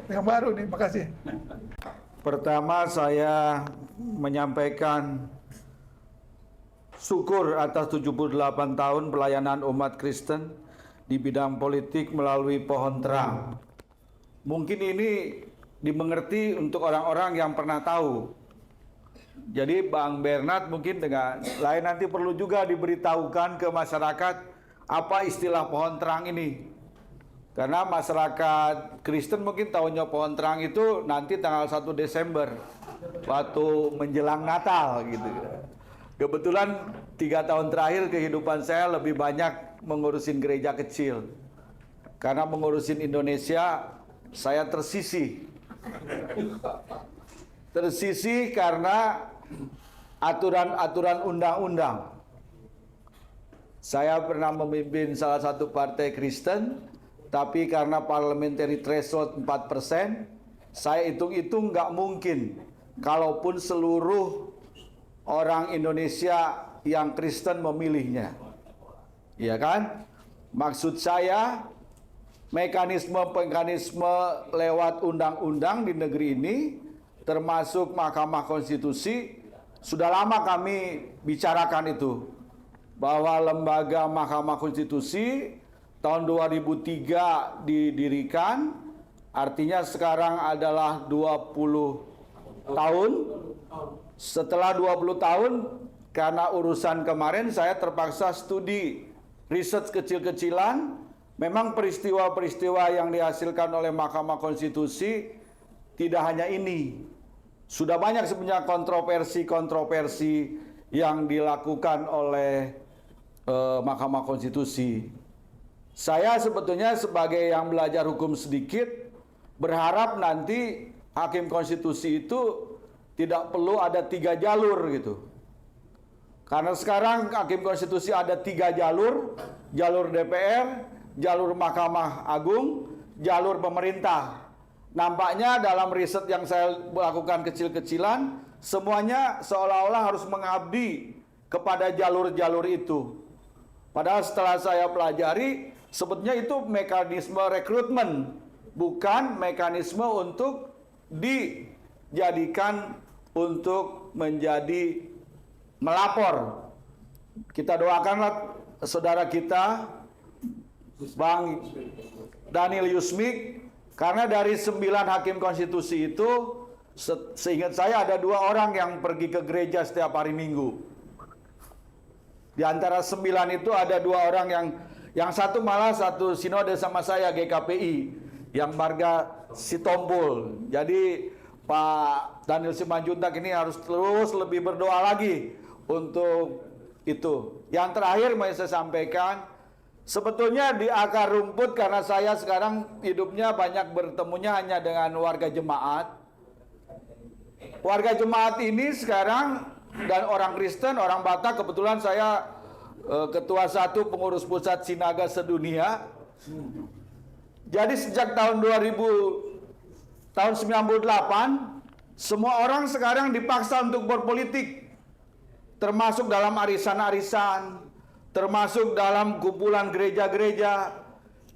C: yang baru nih. Makasih.
D: Pertama, saya menyampaikan syukur atas 78 tahun pelayanan umat Kristen di bidang politik melalui Pohon Terang. Mungkin ini dimengerti untuk orang-orang yang pernah tahu. Jadi Bang Bernard mungkin dengan lain nanti perlu juga diberitahukan ke masyarakat apa istilah Pohon Terang ini. Karena masyarakat Kristen mungkin tahunya Pohon Terang itu nanti tanggal 1 Desember waktu menjelang Natal gitu. Kebetulan 3 tahun terakhir kehidupan saya lebih banyak mengurusin gereja kecil. Karena mengurusin Indonesia saya tersisih. Tersisih karena aturan-aturan undang-undang. Saya pernah memimpin salah satu partai Kristen, tapi karena parliamentary threshold 4%, saya hitung-hitung nggak mungkin. Kalaupun seluruh orang Indonesia yang Kristen memilihnya. Iya kan? Maksud saya, mekanisme lewat undang-undang di negeri ini, termasuk Mahkamah Konstitusi, sudah lama kami bicarakan itu. Bahwa lembaga Mahkamah Konstitusi tahun 2003 didirikan, artinya sekarang adalah 20 tahun. Setelah 20 tahun, karena urusan kemarin saya terpaksa studi riset kecil-kecilan. Memang peristiwa-peristiwa yang dihasilkan oleh Mahkamah Konstitusi tidak hanya ini. Sudah banyak sebenarnya kontroversi-kontroversi yang dilakukan oleh Mahkamah Konstitusi. Saya sebetulnya sebagai yang belajar hukum sedikit, berharap nanti hakim konstitusi itu tidak perlu ada 3 jalur gitu. Karena sekarang hakim konstitusi ada 3 jalur, jalur DPR, jalur Mahkamah Agung, jalur pemerintah. Nampaknya dalam riset yang saya lakukan kecil-kecilan, semuanya seolah-olah harus mengabdi kepada jalur-jalur itu. Padahal setelah saya pelajari, sebetulnya itu mekanisme rekrutmen, bukan mekanisme untuk dijadikan untuk menjadi melapor. Kita doakanlah saudara kita, Bang Daniel Yusmik, karena dari 9 hakim konstitusi itu, seingat saya ada 2 orang yang pergi ke gereja setiap hari Minggu. Di antara 9 itu ada 2 orang yang satu malah satu sinode sama saya GKPI, yang marga Sitompul. Jadi Pak Daniel Simanjuntak ini harus terus lebih berdoa lagi untuk itu. Yang terakhir mau saya sampaikan, sebetulnya di akar rumput, karena saya sekarang hidupnya banyak bertemunya hanya dengan warga jemaat. Warga jemaat ini sekarang dan orang Kristen, orang Batak, kebetulan saya ketua 1 pengurus pusat Sinaga sedunia. Jadi sejak tahun 98 Semua orang sekarang dipaksa untuk berpolitik, termasuk dalam arisan-arisan, termasuk dalam kumpulan gereja-gereja.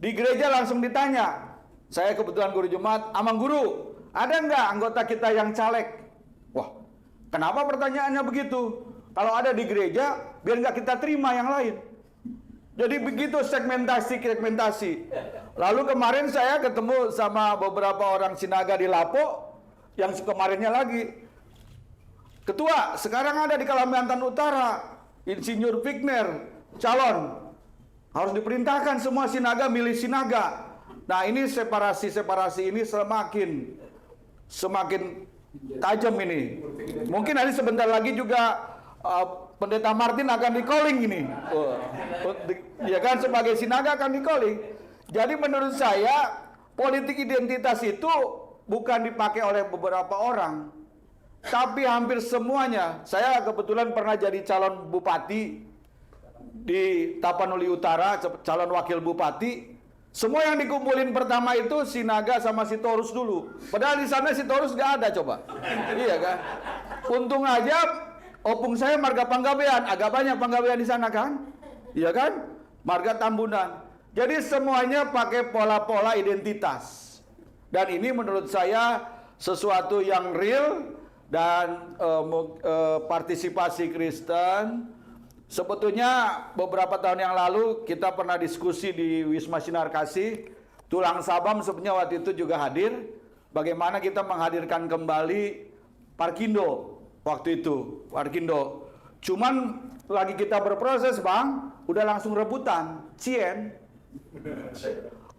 D: Di gereja langsung ditanya, saya kebetulan guru Jumat, "Amang guru, ada nggak anggota kita yang caleg?" Wah, kenapa pertanyaannya begitu? Kalau ada di gereja, biar nggak kita terima yang lain. Jadi begitu segmentasi. Lalu kemarin saya ketemu sama beberapa orang sinaga di Lapo, yang kemarinnya lagi, ketua sekarang ada di Kalimantan Utara, Insinyur Wigner, calon. Harus diperintahkan semua sinaga milih sinaga. Nah ini separasi ini semakin tajam ini. Mungkin nanti sebentar lagi juga Pendeta Martin akan di-calling ini. Ya kan, sebagai sinaga akan di-calling. Jadi menurut saya politik identitas itu bukan dipakai oleh beberapa orang, tapi hampir semuanya. Saya kebetulan pernah jadi calon bupati di Tapanuli Utara, calon wakil bupati. Semua yang dikumpulin pertama itu sinaga sama Sitorus dulu. Padahal di sana Sitorus gak ada coba. Iya kan? Untung aja opung saya marga Panggabean, agak banyak Panggabean di sana kan? Iya kan? Marga Tambunan. Jadi semuanya pakai pola-pola identitas. Dan ini menurut saya sesuatu yang real dan partisipasi Kristen. Sebetulnya beberapa tahun yang lalu kita pernah diskusi di Wisma Sinar Kasih. Tulang Sabam sebenarnya waktu itu juga hadir. Bagaimana kita menghadirkan kembali Parkindo waktu itu. Parkindo. Cuman lagi kita berproses Bang, udah langsung rebutan. Cien.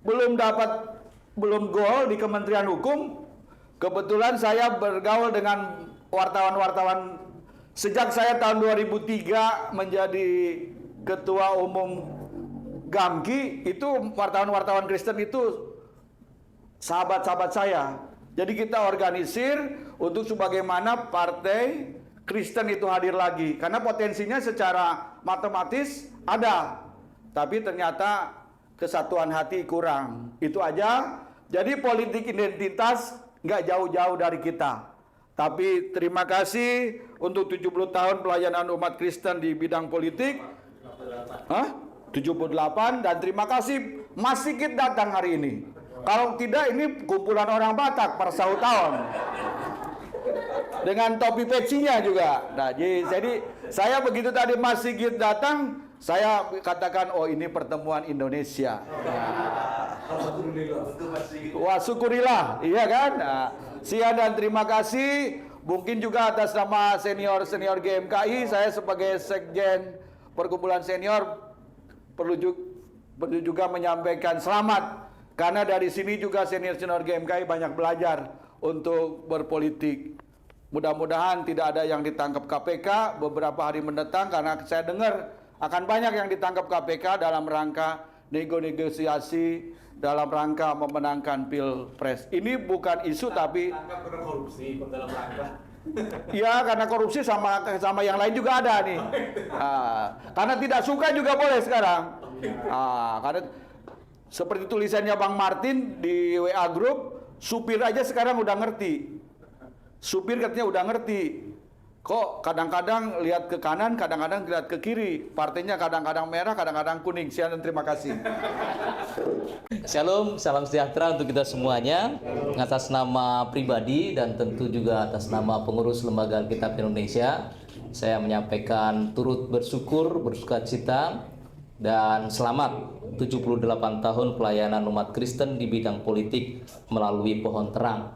D: Belum gol di Kementerian Hukum. Kebetulan saya bergaul dengan wartawan-wartawan sejak saya tahun 2003 menjadi ketua umum GAMKI. Itu wartawan-wartawan Kristen itu sahabat-sahabat saya. Jadi kita organisir untuk sebagaimana partai Kristen itu hadir lagi. Karena potensinya secara matematis ada, tapi ternyata kesatuan hati kurang. Itu aja. Jadi politik identitas nggak jauh-jauh dari kita. Tapi terima kasih untuk 70 tahun pelayanan umat Kristen di bidang politik. 78. Dan terima kasih Mas Sigit datang hari ini. Kalau tidak ini kumpulan orang Batak per tahun. Dengan topi pecinya juga. Nah, jadi saya begitu tadi Mas Sigit datang, saya katakan, oh ini pertemuan Indonesia. Wah syukurilah, iya kan? Nah, sian dan terima kasih. Mungkin juga atas nama senior GMKI, saya sebagai Sekjen Perkumpulan Senior perlu juga menyampaikan selamat. Karena dari sini juga senior GMKI banyak belajar untuk berpolitik. Mudah-mudahan tidak ada yang ditangkap KPK beberapa hari mendatang, karena saya dengar akan banyak yang ditangkap KPK dalam rangka negosiasi, dalam rangka memenangkan Pilpres. Ini bukan isu tapi
E: karena korupsi dalam rangka.
D: Ya karena korupsi sama yang lain juga ada nih. Karena tidak suka juga boleh sekarang. Karena seperti tulisannya Bang Martin di WA Group, supir aja sekarang udah ngerti. Supir katanya udah ngerti. Kok kadang-kadang lihat ke kanan, kadang-kadang lihat ke kiri. Partainya kadang-kadang merah, kadang-kadang kuning. Sekian dan terima kasih.
F: Shalom, salam sejahtera untuk kita semuanya. Atas nama pribadi dan tentu juga atas nama pengurus Lembaga Alkitab Indonesia, saya menyampaikan turut bersyukur, bersukacita, dan selamat 78 tahun pelayanan umat Kristen di bidang politik melalui Pohon Terang.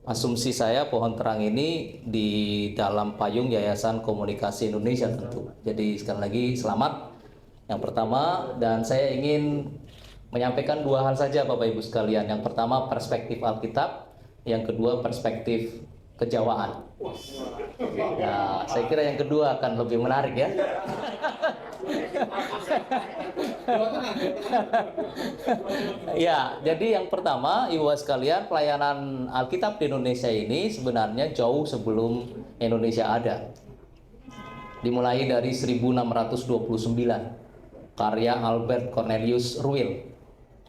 F: Asumsi saya Pohon Terang ini di dalam payung Yayasan Komunikasi Indonesia tentu. Jadi sekali lagi selamat yang pertama, dan saya ingin menyampaikan dua hal saja Bapak Ibu sekalian. Yang pertama perspektif Alkitab, yang kedua perspektif kejawaan. Nah, saya kira yang kedua akan lebih menarik ya. Ya, jadi yang pertama, Ibu sekalian, pelayanan Alkitab di Indonesia ini sebenarnya jauh sebelum Indonesia ada. Dimulai dari 1629, karya Albert Cornelius Ruil.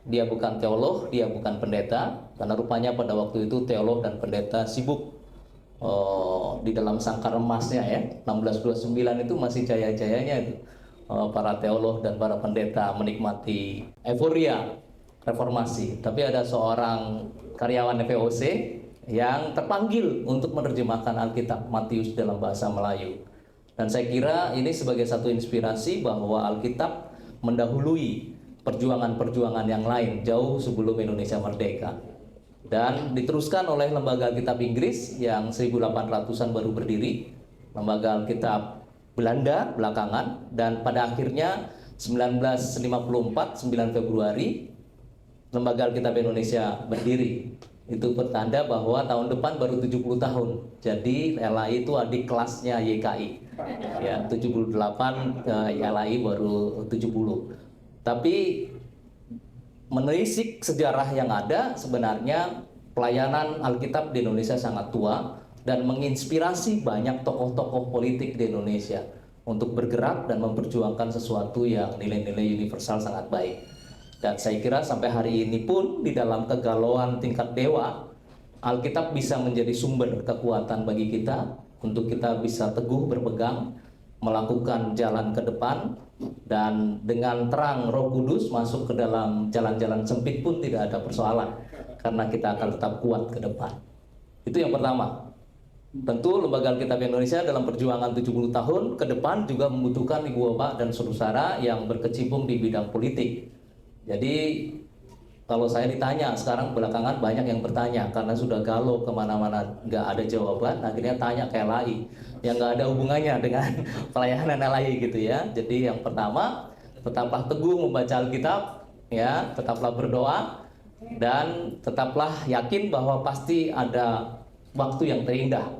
F: Dia bukan teolog, dia bukan pendeta, karena rupanya pada waktu itu teolog dan pendeta sibuk di dalam sangkar emasnya ya, 1629 itu masih jaya-jayanya itu para teolog dan para pendeta menikmati euforia reformasi. Tapi ada seorang karyawan VOC yang terpanggil untuk menerjemahkan Alkitab Matius dalam bahasa Melayu. Dan saya kira ini sebagai satu inspirasi bahwa Alkitab mendahului perjuangan-perjuangan yang lain jauh sebelum Indonesia merdeka. Dan diteruskan oleh lembaga Alkitab Inggris yang 1800-an baru berdiri, lembaga Alkitab Belanda belakangan, dan pada akhirnya 1954, 9 Februari, lembaga Alkitab Indonesia berdiri. Itu pertanda bahwa tahun depan baru 70 tahun. Jadi LAI itu adik kelasnya YKI. Ya, 78 LAI baru 70. Tapi menelisik sejarah yang ada, sebenarnya pelayanan Alkitab di Indonesia sangat tua dan menginspirasi banyak tokoh-tokoh politik di Indonesia untuk bergerak dan memperjuangkan sesuatu yang nilai-nilai universal sangat baik. Dan saya kira sampai hari ini pun di dalam kegalauan tingkat dewa, Alkitab bisa menjadi sumber kekuatan bagi kita untuk kita bisa teguh berpegang, melakukan jalan ke depan, dan dengan terang Roh Kudus masuk ke dalam jalan-jalan sempit pun tidak ada persoalan, karena kita akan tetap kuat ke depan. Itu yang pertama. Tentu Lembaga Alkitab Indonesia dalam perjuangan 70 tahun ke depan juga membutuhkan ibu bapak dan saudara yang berkecimpung di bidang politik. Jadi kalau saya ditanya sekarang belakangan banyak yang bertanya karena sudah galau kemana-mana nggak ada jawaban, akhirnya tanya ke LAI yang nggak ada hubungannya dengan pelayanan LAI gitu ya. Jadi yang pertama, tetaplah teguh membaca Alkitab, ya, tetaplah berdoa, dan tetaplah yakin bahwa pasti ada waktu yang terindah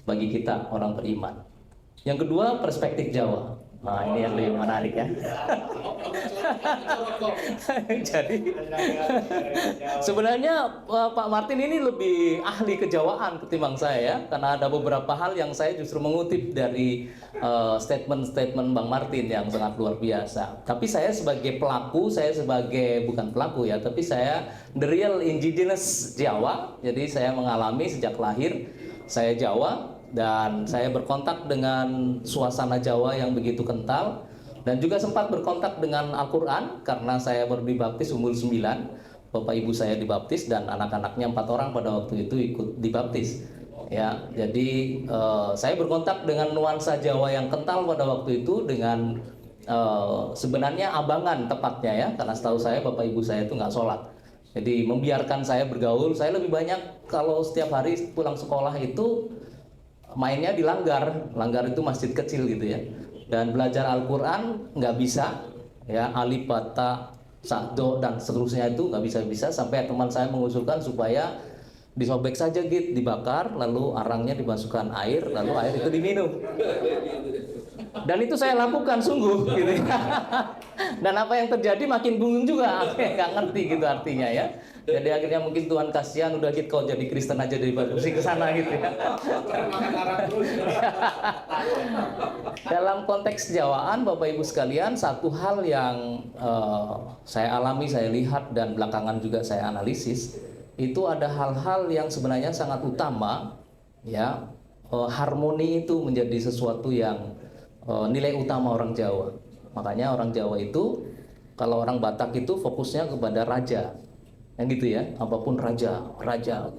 F: bagi kita orang beriman. Yang kedua, perspektif Jawa. Nah, ini yang lebih menarik ya. Jadi sebenarnya Pak Martin ini lebih ahli kejawaan ketimbang saya ya, karena ada beberapa hal yang saya justru mengutip dari statement-statement Bang Martin yang sangat luar biasa. Tapi saya sebagai pelaku, bukan pelaku ya, tapi saya the real indigenous Jawa. Jadi saya mengalami sejak lahir saya Jawa. Dan saya berkontak dengan suasana Jawa yang begitu kental, dan juga sempat berkontak dengan Al-Quran karena saya baru dibaptis umur 9. Bapak ibu saya dibaptis dan anak-anaknya 4 orang pada waktu itu ikut dibaptis. Ya, jadi saya berkontak dengan nuansa Jawa yang kental pada waktu itu dengan sebenarnya abangan tepatnya ya, karena setahu saya bapak ibu saya itu nggak sholat. Jadi membiarkan saya bergaul. Saya lebih banyak kalau setiap hari pulang sekolah itu mainnya di langgar itu masjid kecil gitu ya, dan belajar Al-Quran nggak bisa ya, alif, bata, sakdo dan seterusnya itu nggak bisa sampai teman saya mengusulkan supaya disobek saja gitu, dibakar lalu arangnya dimasukkan air, lalu air itu diminum. Dan itu saya lakukan sungguh gitu ya. Dan apa yang terjadi makin bingung juga, nggak ngerti gitu artinya ya. Jadi akhirnya mungkin Tuhan kasihan, udah gitu kau jadi Kristen aja daripada mesti ke sana gitu ya. Dalam konteks Jawaan, Bapak Ibu sekalian, satu hal yang saya alami, saya lihat dan belakangan juga saya analisis, itu ada hal-hal yang sebenarnya sangat utama ya. Harmoni itu menjadi sesuatu yang nilai utama orang Jawa. Makanya orang Jawa itu, kalau orang Batak itu fokusnya kepada raja, yang gitu ya, apapun raja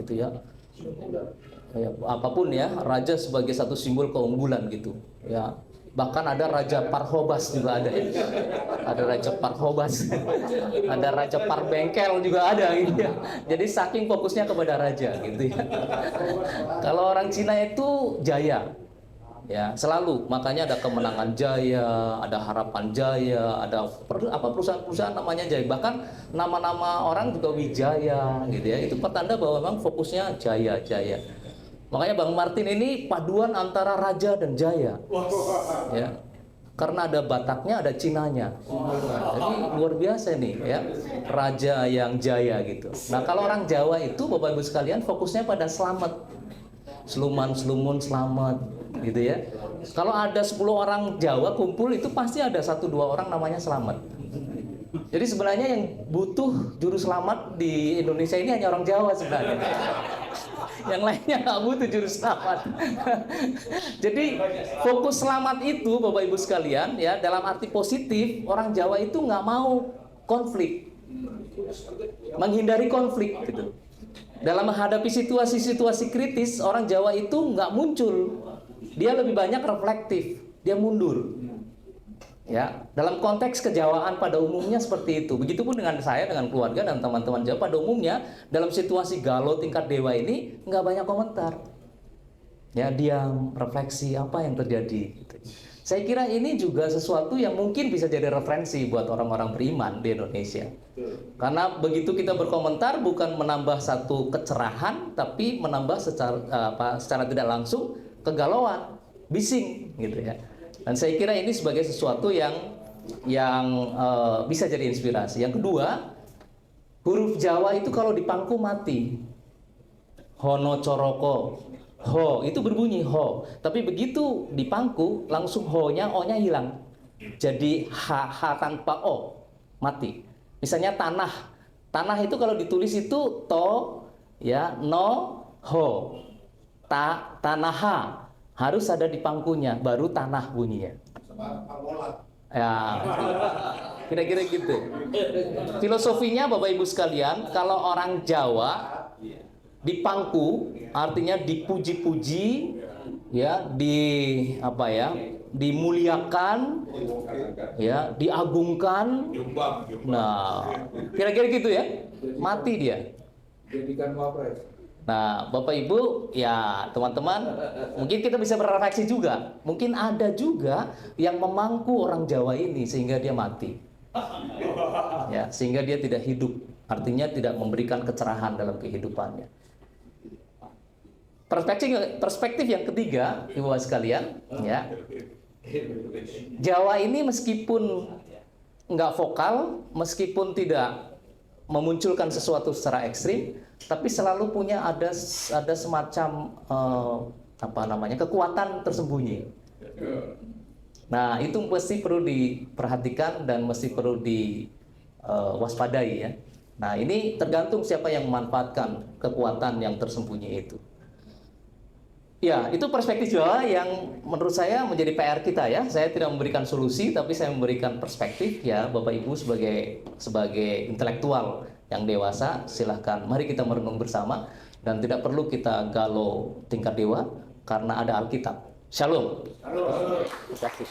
F: gitu ya. Apapun ya, raja sebagai satu simbol keunggulan gitu ya. Bahkan ada Raja Parhobas juga ada ya. Ada Raja Parhobas. Ada Raja Parbengkel juga ada gitu ya. Jadi saking fokusnya kepada raja gitu ya. Kalau orang Cina itu jaya. Ya, selalu. Makanya ada kemenangan jaya, ada harapan jaya, ada perusahaan-perusahaan namanya jaya. Bahkan nama-nama orang juga Wijaya gitu ya. Itu pertanda bahwa memang fokusnya jaya. Makanya Bang Martin ini paduan antara raja dan jaya. Ya. Karena ada Bataknya, ada Cinanya. Jadi luar biasa nih ya. Raja yang jaya gitu. Nah, kalau orang Jawa itu Bapak Ibu sekalian fokusnya pada selamat. Sluman selamat gitu ya. Kalau ada 10 orang Jawa kumpul itu pasti ada 1-2 orang namanya selamat. Jadi sebenarnya yang butuh juru selamat di Indonesia ini hanya orang Jawa sebenarnya. Yang lainnya nggak butuh juru selamat. Jadi fokus selamat itu Bapak Ibu sekalian ya, dalam arti positif, orang Jawa itu nggak mau konflik, menghindari konflik gitu. Dalam menghadapi situasi-situasi kritis, orang Jawa itu nggak muncul, dia lebih banyak reflektif, dia mundur. Ya, dalam konteks kejawaan pada umumnya seperti itu. Begitupun dengan saya, dengan keluarga dan teman-teman Jawa pada umumnya dalam situasi galau tingkat dewa ini nggak banyak komentar. Ya, diam, refleksi apa yang terjadi. Gitu. Saya kira ini juga sesuatu yang mungkin bisa jadi referensi buat orang-orang beriman di Indonesia. Karena begitu kita berkomentar bukan menambah satu kecerahan, tapi menambah secara tidak langsung kegalauan, bising, gitu ya. Dan saya kira ini sebagai sesuatu yang bisa jadi inspirasi. Yang kedua, huruf Jawa itu kalau dipangku mati. Hono coroko. Ho itu berbunyi ho, tapi begitu dipangku langsung ho-nya, o-nya hilang. Jadi h tanpa o, mati. Misalnya tanah. Tanah itu kalau ditulis itu to ya, no, ho. Tanaha harus ada di pangkunya baru tanah bunyinya. Ya. Kira-kira gitu. Filosofinya Bapak Ibu sekalian, kalau orang Jawa dipangku artinya dipuji-puji ya, dimuliakan ya, diagungkan. Nah, kira-kira gitu ya. Mati dia. Nah, Bapak Ibu, ya teman-teman, mungkin kita bisa berefleksi juga. Mungkin ada juga yang memangku orang Jawa ini sehingga dia mati. Ya, sehingga dia tidak hidup. Artinya tidak memberikan kecerahan dalam kehidupannya. Perspektif yang ketiga, Ibu Bapak sekalian, ya. Jawa ini meskipun nggak vokal, meskipun tidak memunculkan sesuatu secara ekstrim, tapi selalu punya ada semacam kekuatan tersembunyi. Nah, itu mesti perlu diperhatikan dan mesti perlu diwaspadai ya. Nah, ini tergantung siapa yang memanfaatkan kekuatan yang tersembunyi itu. Ya, itu perspektif Jawa yang menurut saya menjadi PR kita ya. Saya tidak memberikan solusi, tapi saya memberikan perspektif ya, Bapak Ibu sebagai intelektual yang dewasa, silahkan mari kita merenung bersama dan tidak perlu kita galau tingkat dewa karena ada Alkitab. Shalom. Terima kasih.